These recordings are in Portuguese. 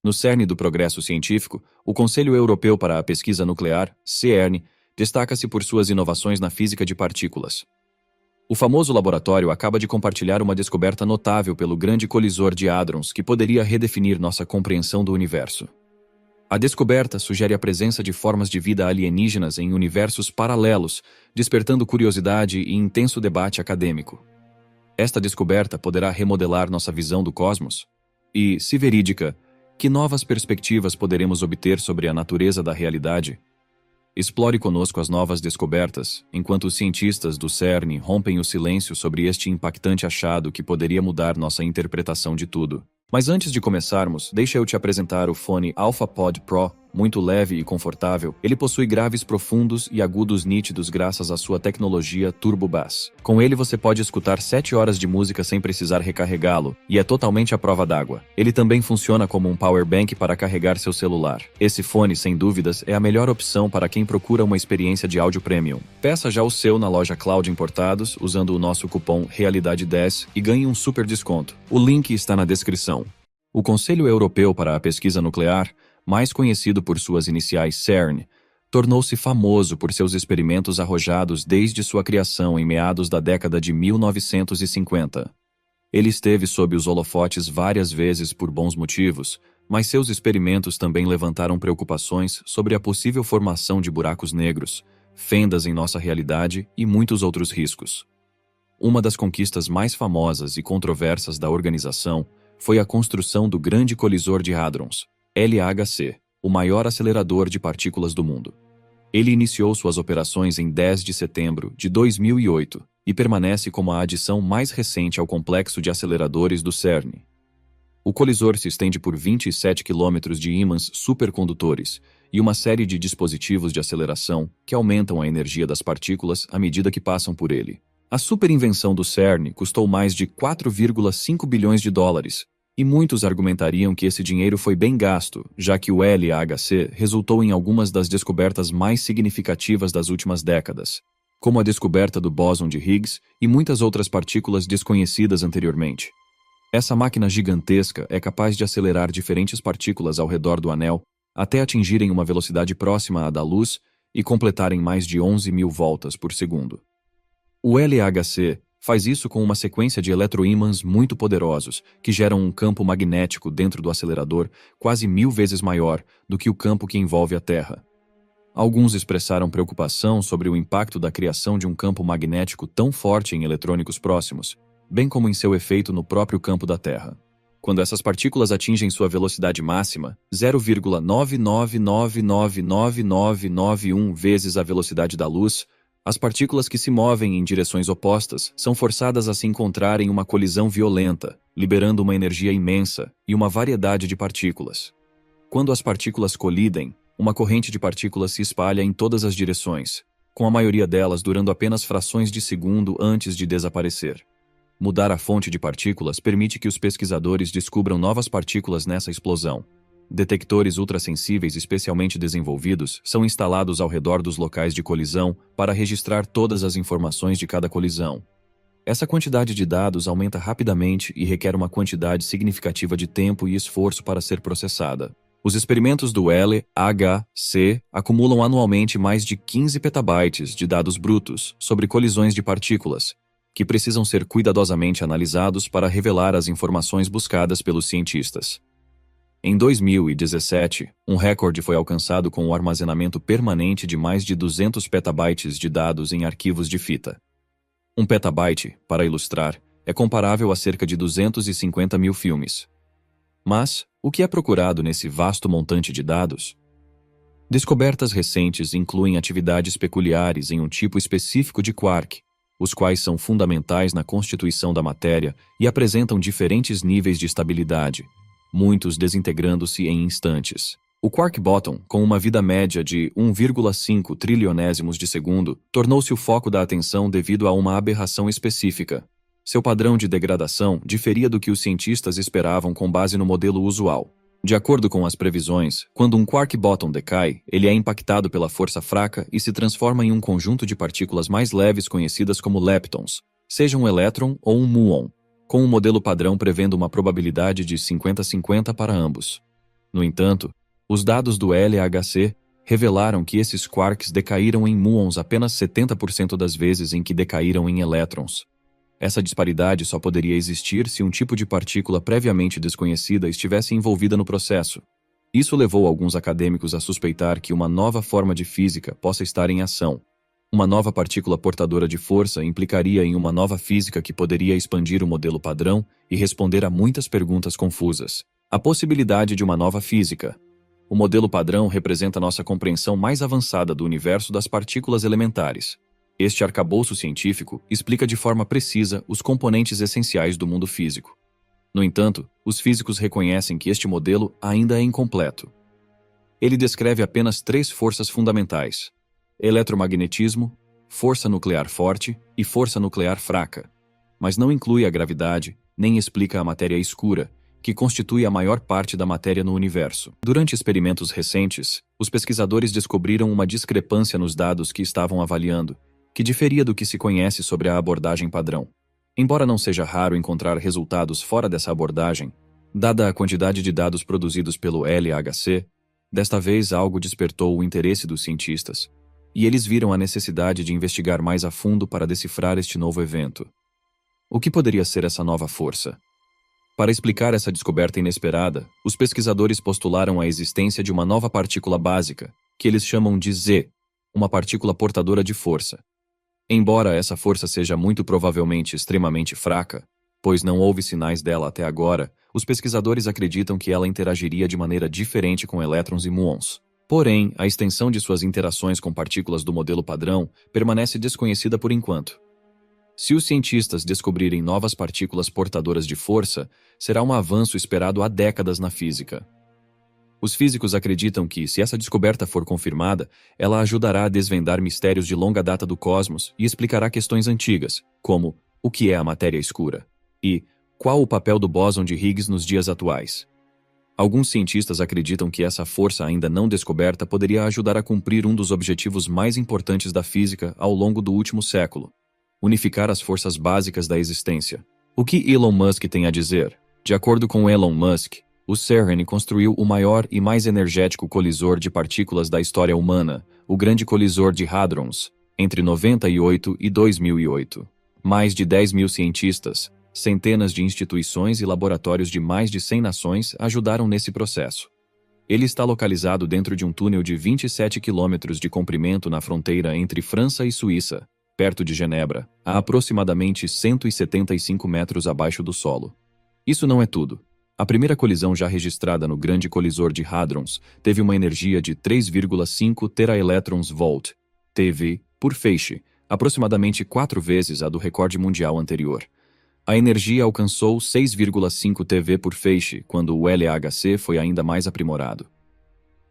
No cerne do progresso científico, o Conselho Europeu para a Pesquisa Nuclear, CERN, destaca-se por suas inovações na física de partículas. O famoso laboratório acaba de compartilhar uma descoberta notável pelo grande colisor de hadrons que poderia redefinir nossa compreensão do universo. A descoberta sugere a presença de formas de vida alienígenas em universos paralelos, despertando curiosidade e intenso debate acadêmico. Esta descoberta poderá remodelar nossa visão do cosmos? E, se verídica, que novas perspectivas poderemos obter sobre a natureza da realidade? Explore conosco as novas descobertas, enquanto os cientistas do CERN rompem o silêncio sobre este impactante achado que poderia mudar nossa interpretação de tudo. Mas antes de começarmos, deixa eu te apresentar o fone AlphaPod Pro. Muito leve e confortável, ele possui graves profundos e agudos nítidos graças à sua tecnologia Turbo Bass. Com ele você pode escutar 7 horas de música sem precisar recarregá-lo, e é totalmente à prova d'água. Ele também funciona como um power bank para carregar seu celular. Esse fone, sem dúvidas, é a melhor opção para quem procura uma experiência de áudio premium. Peça já o seu na loja Cloud Importados, usando o nosso cupom Realidade10 e ganhe um super desconto. O link está na descrição. O Conselho Europeu para a Pesquisa Nuclear, mais conhecido por suas iniciais CERN, tornou-se famoso por seus experimentos arrojados desde sua criação em meados da década de 1950. Ele esteve sob os holofotes várias vezes por bons motivos, mas seus experimentos também levantaram preocupações sobre a possível formação de buracos negros, fendas em nossa realidade e muitos outros riscos. Uma das conquistas mais famosas e controversas da organização foi a construção do Grande Colisor de Hadrons, LHC, o maior acelerador de partículas do mundo. Ele iniciou suas operações em 10 de setembro de 2008 e permanece como a adição mais recente ao complexo de aceleradores do CERN. O colisor se estende por 27 quilômetros de ímãs supercondutores e uma série de dispositivos de aceleração que aumentam a energia das partículas à medida que passam por ele. A superinvenção do CERN custou mais de 4,5 bilhões de dólares, e muitos argumentariam que esse dinheiro foi bem gasto, já que o LHC resultou em algumas das descobertas mais significativas das últimas décadas, como a descoberta do bóson de Higgs e muitas outras partículas desconhecidas anteriormente. Essa máquina gigantesca é capaz de acelerar diferentes partículas ao redor do anel até atingirem uma velocidade próxima à da luz e completarem mais de 11.000 voltas por segundo. O LHC faz isso com uma sequência de eletroímãs muito poderosos, que geram um campo magnético dentro do acelerador quase 1000 vezes maior do que o campo que envolve a Terra. Alguns expressaram preocupação sobre o impacto da criação de um campo magnético tão forte em eletrônicos próximos, bem como em seu efeito no próprio campo da Terra. Quando essas partículas atingem sua velocidade máxima, 0,99999991 vezes a velocidade da luz, as partículas que se movem em direções opostas são forçadas a se encontrar em uma colisão violenta, liberando uma energia imensa e uma variedade de partículas. Quando as partículas colidem, uma corrente de partículas se espalha em todas as direções, com a maioria delas durando apenas frações de segundo antes de desaparecer. Mudar a fonte de partículas permite que os pesquisadores descubram novas partículas nessa explosão. Detectores ultrassensíveis especialmente desenvolvidos são instalados ao redor dos locais de colisão para registrar todas as informações de cada colisão. Essa quantidade de dados aumenta rapidamente e requer uma quantidade significativa de tempo e esforço para ser processada. Os experimentos do LHC acumulam anualmente mais de 15 petabytes de dados brutos sobre colisões de partículas, que precisam ser cuidadosamente analisados para revelar as informações buscadas pelos cientistas. Em 2017, um recorde foi alcançado com o armazenamento permanente de mais de 200 petabytes de dados em arquivos de fita. Um petabyte, para ilustrar, é comparável a cerca de 250 mil filmes. Mas, o que é procurado nesse vasto montante de dados? Descobertas recentes incluem atividades peculiares em um tipo específico de quark, os quais são fundamentais na constituição da matéria e apresentam diferentes níveis de estabilidade, muitos desintegrando-se em instantes. O quark bóson, com uma vida média de 1,5 trilionésimos de segundo, tornou-se o foco da atenção devido a uma aberração específica. Seu padrão de degradação diferia do que os cientistas esperavam com base no modelo usual. De acordo com as previsões, quando um quark bóson decai, ele é impactado pela força fraca e se transforma em um conjunto de partículas mais leves conhecidas como leptons, seja um elétron ou um muon, com um modelo padrão prevendo uma probabilidade de 50-50 para ambos. No entanto, os dados do LHC revelaram que esses quarks decaíram em muons apenas 70% das vezes em que decaíram em elétrons. Essa disparidade só poderia existir se um tipo de partícula previamente desconhecida estivesse envolvida no processo. Isso levou alguns acadêmicos a suspeitar que uma nova forma de física possa estar em ação. Uma nova partícula portadora de força implicaria em uma nova física que poderia expandir o modelo padrão e responder a muitas perguntas confusas. A possibilidade de uma nova física. O modelo padrão representa nossa compreensão mais avançada do universo das partículas elementares. Este arcabouço científico explica de forma precisa os componentes essenciais do mundo físico. No entanto, os físicos reconhecem que este modelo ainda é incompleto. Ele descreve apenas 3 forças fundamentais: eletromagnetismo, força nuclear forte e força nuclear fraca, mas não inclui a gravidade, nem explica a matéria escura, que constitui a maior parte da matéria no universo. Durante experimentos recentes, os pesquisadores descobriram uma discrepância nos dados que estavam avaliando, que diferia do que se conhece sobre a abordagem padrão. Embora não seja raro encontrar resultados fora dessa abordagem, dada a quantidade de dados produzidos pelo LHC, desta vez algo despertou o interesse dos cientistas, e eles viram a necessidade de investigar mais a fundo para decifrar este novo evento. O que poderia ser essa nova força? Para explicar essa descoberta inesperada, os pesquisadores postularam a existência de uma nova partícula básica, que eles chamam de Z, uma partícula portadora de força. Embora essa força seja muito provavelmente extremamente fraca, pois não houve sinais dela até agora, os pesquisadores acreditam que ela interagiria de maneira diferente com elétrons e muons. Porém, a extensão de suas interações com partículas do modelo padrão permanece desconhecida por enquanto. Se os cientistas descobrirem novas partículas portadoras de força, será um avanço esperado há décadas na física. Os físicos acreditam que, se essa descoberta for confirmada, ela ajudará a desvendar mistérios de longa data do cosmos e explicará questões antigas, como o que é a matéria escura e qual o papel do bóson de Higgs nos dias atuais. Alguns cientistas acreditam que essa força ainda não descoberta poderia ajudar a cumprir um dos objetivos mais importantes da física ao longo do último século: unificar as forças básicas da existência. O que Elon Musk tem a dizer? De acordo com Elon Musk, o CERN construiu o maior e mais energético colisor de partículas da história humana, o Grande Colisor de Hadrons, entre 98 e 2008. Mais de 10 mil cientistas, centenas de instituições e laboratórios de mais de 100 nações ajudaram nesse processo. Ele está localizado dentro de um túnel de 27 quilômetros de comprimento na fronteira entre França e Suíça, perto de Genebra, a aproximadamente 175 metros abaixo do solo. Isso não é tudo. A primeira colisão já registrada no Grande Colisor de Hadrons teve uma energia de 3,5 teraelétrons-volt, TeV, por feixe, aproximadamente 4 vezes a do recorde mundial anterior. A energia alcançou 6,5 TeV por feixe quando o LHC foi ainda mais aprimorado.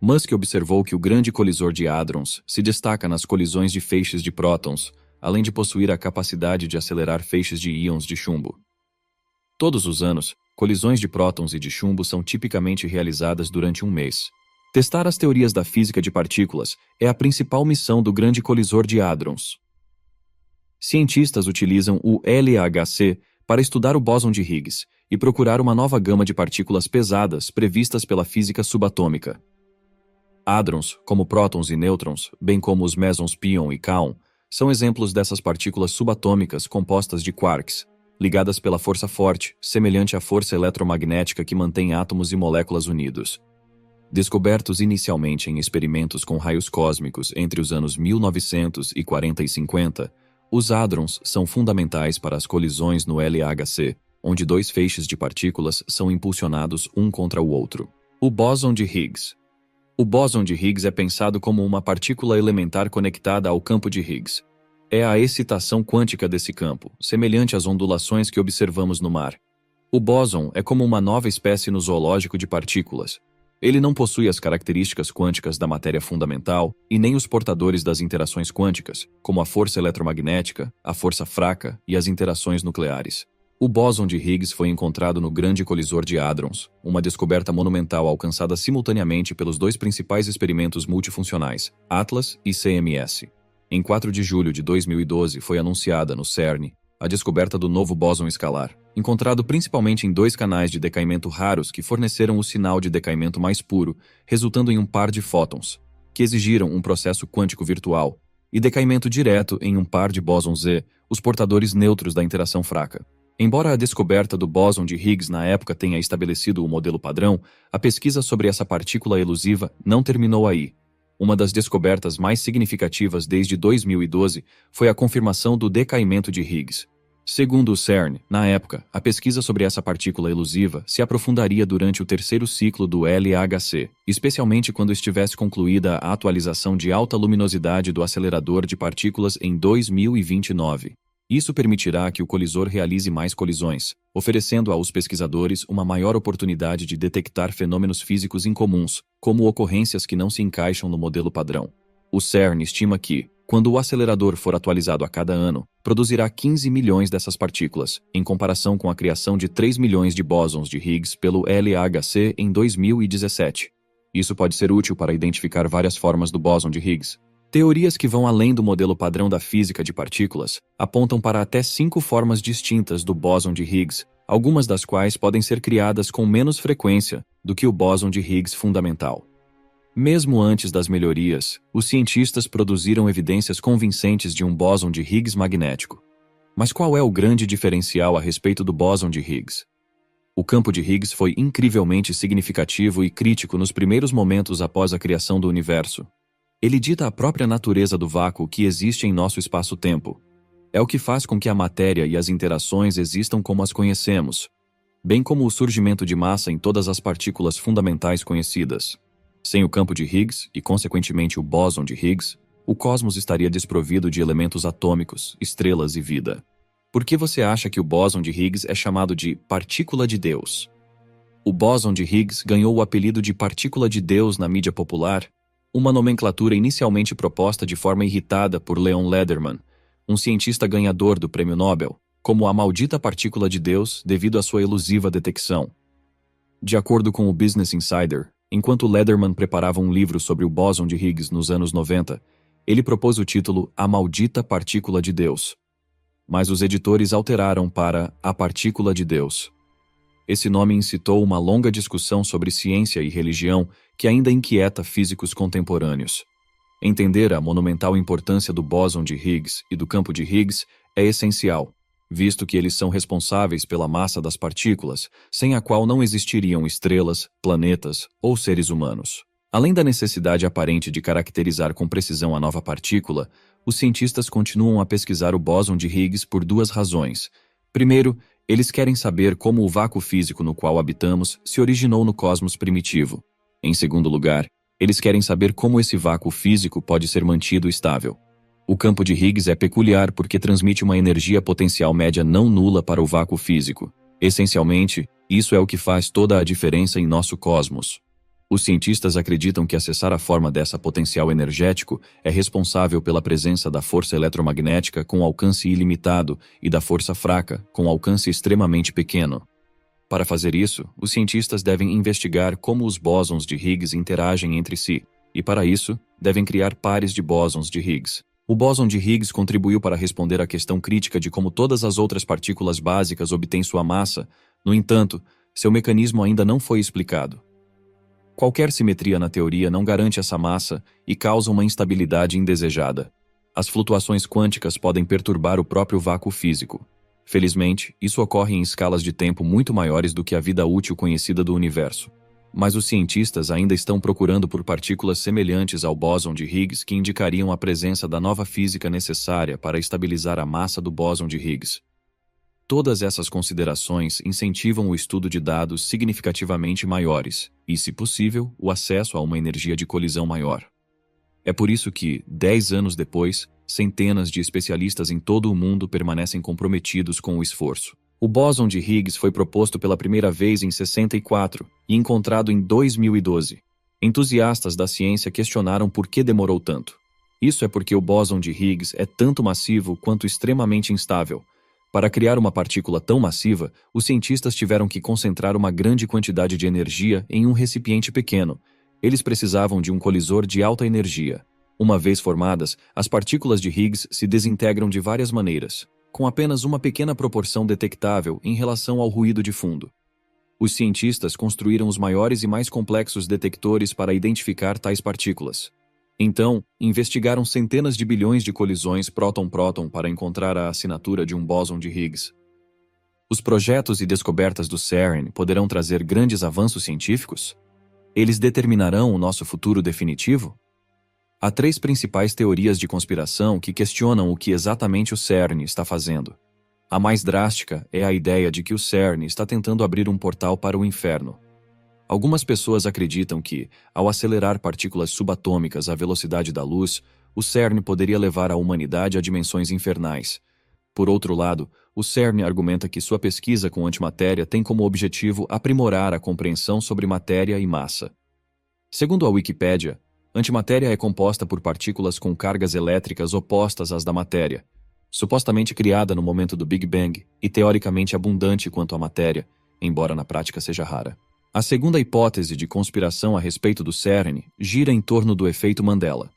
Musk observou que o Grande Colisor de Hadrons se destaca nas colisões de feixes de prótons, além de possuir a capacidade de acelerar feixes de íons de chumbo. Todos os anos, colisões de prótons e de chumbo são tipicamente realizadas durante um mês. Testar as teorias da física de partículas é a principal missão do Grande Colisor de Hadrons. Cientistas utilizam o LHC para estudar o bóson de Higgs e procurar uma nova gama de partículas pesadas previstas pela física subatômica. Hadrons, como prótons e nêutrons, bem como os mesons pion e kaon, são exemplos dessas partículas subatômicas compostas de quarks, ligadas pela força forte, semelhante à força eletromagnética que mantém átomos e moléculas unidos. Descobertos inicialmente em experimentos com raios cósmicos entre os anos 1940 e 50, os hadrons são fundamentais para as colisões no LHC, onde 2 feixes de partículas são impulsionados um contra o outro. O bóson de Higgs. O bóson de Higgs é pensado como uma partícula elementar conectada ao campo de Higgs. É a excitação quântica desse campo, semelhante às ondulações que observamos no mar. O bóson é como uma nova espécie no zoológico de partículas. Ele não possui as características quânticas da matéria fundamental e nem os portadores das interações quânticas, como a força eletromagnética, a força fraca e as interações nucleares. O bóson de Higgs foi encontrado no Grande Colisor de Hadrons, uma descoberta monumental alcançada simultaneamente pelos 2 principais experimentos multifuncionais, ATLAS e CMS. Em 4 de julho de 2012 foi anunciada no CERN A descoberta do novo bóson escalar, encontrado principalmente em 2 canais de decaimento raros que forneceram o sinal de decaimento mais puro, resultando em um par de fótons, que exigiram um processo quântico virtual, e decaimento direto em um par de bósons Z, os portadores neutros da interação fraca. Embora a descoberta do bóson de Higgs na época tenha estabelecido o modelo padrão, a pesquisa sobre essa partícula elusiva não terminou aí. Uma das descobertas mais significativas desde 2012 foi a confirmação do decaimento de Higgs. Segundo o CERN, na época, a pesquisa sobre essa partícula elusiva se aprofundaria durante o 3º ciclo do LHC, especialmente quando estivesse concluída a atualização de alta luminosidade do acelerador de partículas em 2029. Isso permitirá que o colisor realize mais colisões, oferecendo aos pesquisadores uma maior oportunidade de detectar fenômenos físicos incomuns, como ocorrências que não se encaixam no modelo padrão. O CERN estima que, quando o acelerador for atualizado a cada ano, produzirá 15 milhões dessas partículas, em comparação com a criação de 3 milhões de bósons de Higgs pelo LHC em 2017. Isso pode ser útil para identificar várias formas do bóson de Higgs. Teorias que vão além do modelo padrão da física de partículas apontam para até 5 formas distintas do bóson de Higgs, algumas das quais podem ser criadas com menos frequência do que o bóson de Higgs fundamental. Mesmo antes das melhorias, os cientistas produziram evidências convincentes de um bóson de Higgs magnético. Mas qual é o grande diferencial a respeito do bóson de Higgs? O campo de Higgs foi incrivelmente significativo e crítico nos primeiros momentos após a criação do universo. Ele dita a própria natureza do vácuo que existe em nosso espaço-tempo. É o que faz com que a matéria e as interações existam como as conhecemos, bem como o surgimento de massa em todas as partículas fundamentais conhecidas. Sem o campo de Higgs, e consequentemente o bóson de Higgs, o cosmos estaria desprovido de elementos atômicos, estrelas e vida. Por que você acha que o bóson de Higgs é chamado de partícula de Deus? O bóson de Higgs ganhou o apelido de partícula de Deus na mídia popular, uma nomenclatura inicialmente proposta de forma irritada por Leon Lederman, um cientista ganhador do Prêmio Nobel, como a maldita partícula de Deus devido à sua elusiva detecção. De acordo com o Business Insider, enquanto Lederman preparava um livro sobre o bóson de Higgs nos anos 90, ele propôs o título A Maldita Partícula de Deus. Mas os editores alteraram para A Partícula de Deus. Esse nome incitou uma longa discussão sobre ciência e religião que ainda inquieta físicos contemporâneos. Entender a monumental importância do bóson de Higgs e do campo de Higgs é essencial, visto que eles são responsáveis pela massa das partículas, sem a qual não existiriam estrelas, planetas ou seres humanos. Além da necessidade aparente de caracterizar com precisão a nova partícula, os cientistas continuam a pesquisar o bóson de Higgs por 2 razões. Primeiro, eles querem saber como o vácuo físico no qual habitamos se originou no cosmos primitivo. Em segundo lugar, eles querem saber como esse vácuo físico pode ser mantido estável. O campo de Higgs é peculiar porque transmite uma energia potencial média não nula para o vácuo físico. Essencialmente, isso é o que faz toda a diferença em nosso cosmos. Os cientistas acreditam que acessar a forma dessa potencial energético é responsável pela presença da força eletromagnética com alcance ilimitado e da força fraca com alcance extremamente pequeno. Para fazer isso, os cientistas devem investigar como os bósons de Higgs interagem entre si, e para isso, devem criar pares de bósons de Higgs. O bóson de Higgs contribuiu para responder à questão crítica de como todas as outras partículas básicas obtêm sua massa, no entanto, seu mecanismo ainda não foi explicado. Qualquer simetria na teoria não garante essa massa e causa uma instabilidade indesejada. As flutuações quânticas podem perturbar o próprio vácuo físico. Felizmente, isso ocorre em escalas de tempo muito maiores do que a vida útil conhecida do universo. Mas os cientistas ainda estão procurando por partículas semelhantes ao bóson de Higgs que indicariam a presença da nova física necessária para estabilizar a massa do bóson de Higgs. Todas essas considerações incentivam o estudo de dados significativamente maiores e, se possível, o acesso a uma energia de colisão maior. É por isso que, 10 anos depois, centenas de especialistas em todo o mundo permanecem comprometidos com o esforço. O bóson de Higgs foi proposto pela primeira vez em 64 e encontrado em 2012. Entusiastas da ciência questionaram por que demorou tanto. Isso é porque o bóson de Higgs é tanto massivo quanto extremamente instável. Para criar uma partícula tão massiva, os cientistas tiveram que concentrar uma grande quantidade de energia em um recipiente pequeno. Eles precisavam de um colisor de alta energia. Uma vez formadas, as partículas de Higgs se desintegram de várias maneiras. com apenas uma pequena proporção detectável em relação ao ruído de fundo. Os cientistas construíram os maiores e mais complexos detectores para identificar tais partículas. Então, investigaram centenas de bilhões de colisões próton-próton para encontrar a assinatura de um bóson de Higgs. Os projetos e descobertas do CERN poderão trazer grandes avanços científicos? Eles determinarão o nosso futuro definitivo? Há 3 principais teorias de conspiração que questionam o que exatamente o CERN está fazendo. A mais drástica é a ideia de que o CERN está tentando abrir um portal para o inferno. Algumas pessoas acreditam que, ao acelerar partículas subatômicas à velocidade da luz, o CERN poderia levar a humanidade a dimensões infernais. Por outro lado, o CERN argumenta que sua pesquisa com antimatéria tem como objetivo aprimorar a compreensão sobre matéria e massa. Segundo a Wikipédia, antimatéria é composta por partículas com cargas elétricas opostas às da matéria, supostamente criada no momento do Big Bang e teoricamente abundante quanto à matéria, embora na prática seja rara. A segunda hipótese de conspiração a respeito do CERN gira em torno do efeito Mandela.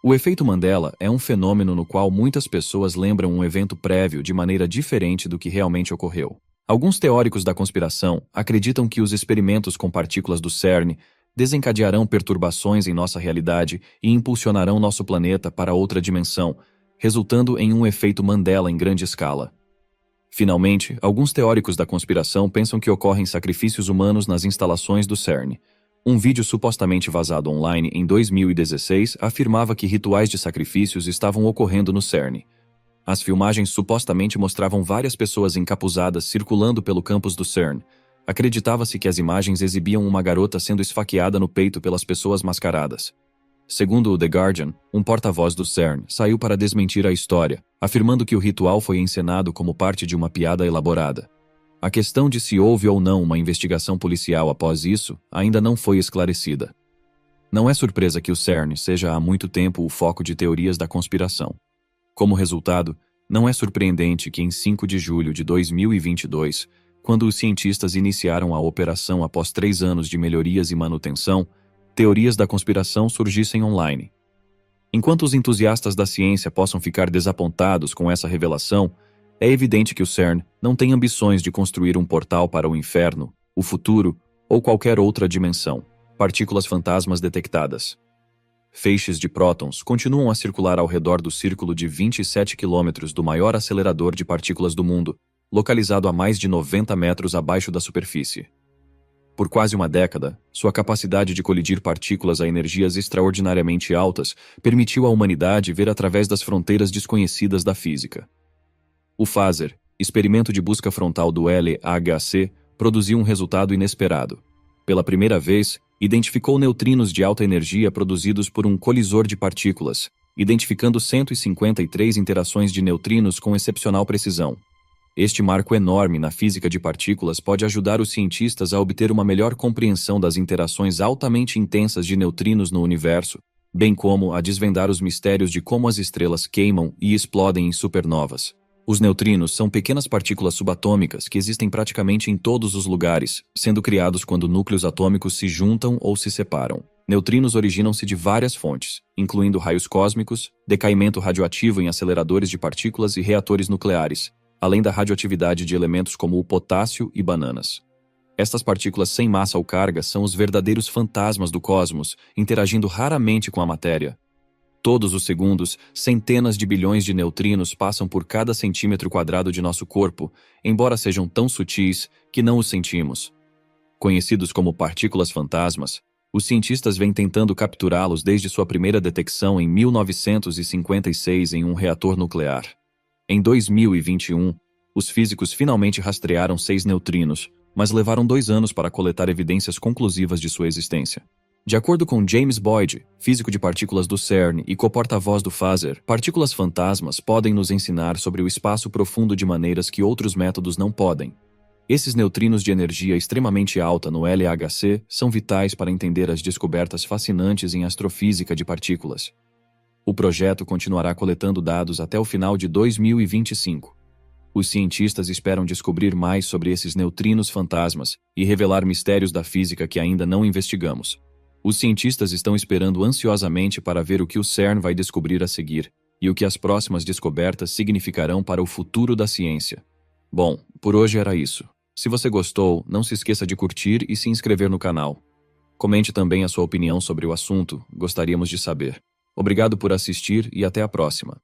O efeito Mandela é um fenômeno no qual muitas pessoas lembram um evento prévio de maneira diferente do que realmente ocorreu. Alguns teóricos da conspiração acreditam que os experimentos com partículas do CERN desencadearão perturbações em nossa realidade e impulsionarão nosso planeta para outra dimensão, resultando em um efeito Mandela em grande escala. Finalmente, alguns teóricos da conspiração pensam que ocorrem sacrifícios humanos nas instalações do CERN. Um vídeo supostamente vazado online em 2016 afirmava que rituais de sacrifícios estavam ocorrendo no CERN. As filmagens supostamente mostravam várias pessoas encapuzadas circulando pelo campus do CERN. Acreditava-se que as imagens exibiam uma garota sendo esfaqueada no peito pelas pessoas mascaradas. Segundo o The Guardian, um porta-voz do CERN saiu para desmentir a história, afirmando que o ritual foi encenado como parte de uma piada elaborada. A questão de se houve ou não uma investigação policial após isso ainda não foi esclarecida. Não é surpresa que o CERN seja há muito tempo o foco de teorias da conspiração. Como resultado, não é surpreendente que em 5 de julho de 2022, quando os cientistas iniciaram a operação após 3 anos de melhorias e manutenção, teorias da conspiração surgissem online. Enquanto os entusiastas da ciência possam ficar desapontados com essa revelação, é evidente que o CERN não tem ambições de construir um portal para o inferno, o futuro ou qualquer outra dimensão. Partículas fantasmas detectadas. Feixes de prótons continuam a circular ao redor do círculo de 27 km do maior acelerador de partículas do mundo, localizado a mais de 90 metros abaixo da superfície. Por quase uma década, sua capacidade de colidir partículas a energias extraordinariamente altas permitiu à humanidade ver através das fronteiras desconhecidas da física. O FASER, experimento de busca frontal do LHC, produziu um resultado inesperado. Pela primeira vez, identificou neutrinos de alta energia produzidos por um colisor de partículas, identificando 153 interações de neutrinos com excepcional precisão. Este marco enorme na física de partículas pode ajudar os cientistas a obter uma melhor compreensão das interações altamente intensas de neutrinos no universo, bem como a desvendar os mistérios de como as estrelas queimam e explodem em supernovas. Os neutrinos são pequenas partículas subatômicas que existem praticamente em todos os lugares, sendo criados quando núcleos atômicos se juntam ou se separam. Neutrinos originam-se de várias fontes, incluindo raios cósmicos, decaimento radioativo em aceleradores de partículas e reatores nucleares, além da radioatividade de elementos como o potássio e bananas. Estas partículas sem massa ou carga são os verdadeiros fantasmas do cosmos, interagindo raramente com a matéria. Todos os segundos, centenas de bilhões de neutrinos passam por cada centímetro quadrado de nosso corpo, embora sejam tão sutis que não os sentimos. Conhecidos como partículas fantasmas, os cientistas vêm tentando capturá-los desde sua primeira detecção em 1956 em um reator nuclear. Em 2021, os físicos finalmente rastrearam 6 neutrinos, mas levaram 2 anos para coletar evidências conclusivas de sua existência. De acordo com James Boyd, físico de partículas do CERN e co-porta-voz do FASER, partículas fantasmas podem nos ensinar sobre o espaço profundo de maneiras que outros métodos não podem. Esses neutrinos de energia extremamente alta no LHC são vitais para entender as descobertas fascinantes em astrofísica de partículas. O projeto continuará coletando dados até o final de 2025. Os cientistas esperam descobrir mais sobre esses neutrinos fantasmas e revelar mistérios da física que ainda não investigamos. Os cientistas estão esperando ansiosamente para ver o que o CERN vai descobrir a seguir. e o que as próximas descobertas significarão para o futuro da ciência. Bom, por hoje era isso. Se você gostou, não se esqueça de curtir e se inscrever no canal. Comente também a sua opinião sobre o assunto, gostaríamos de saber. Obrigado por assistir e até a próxima.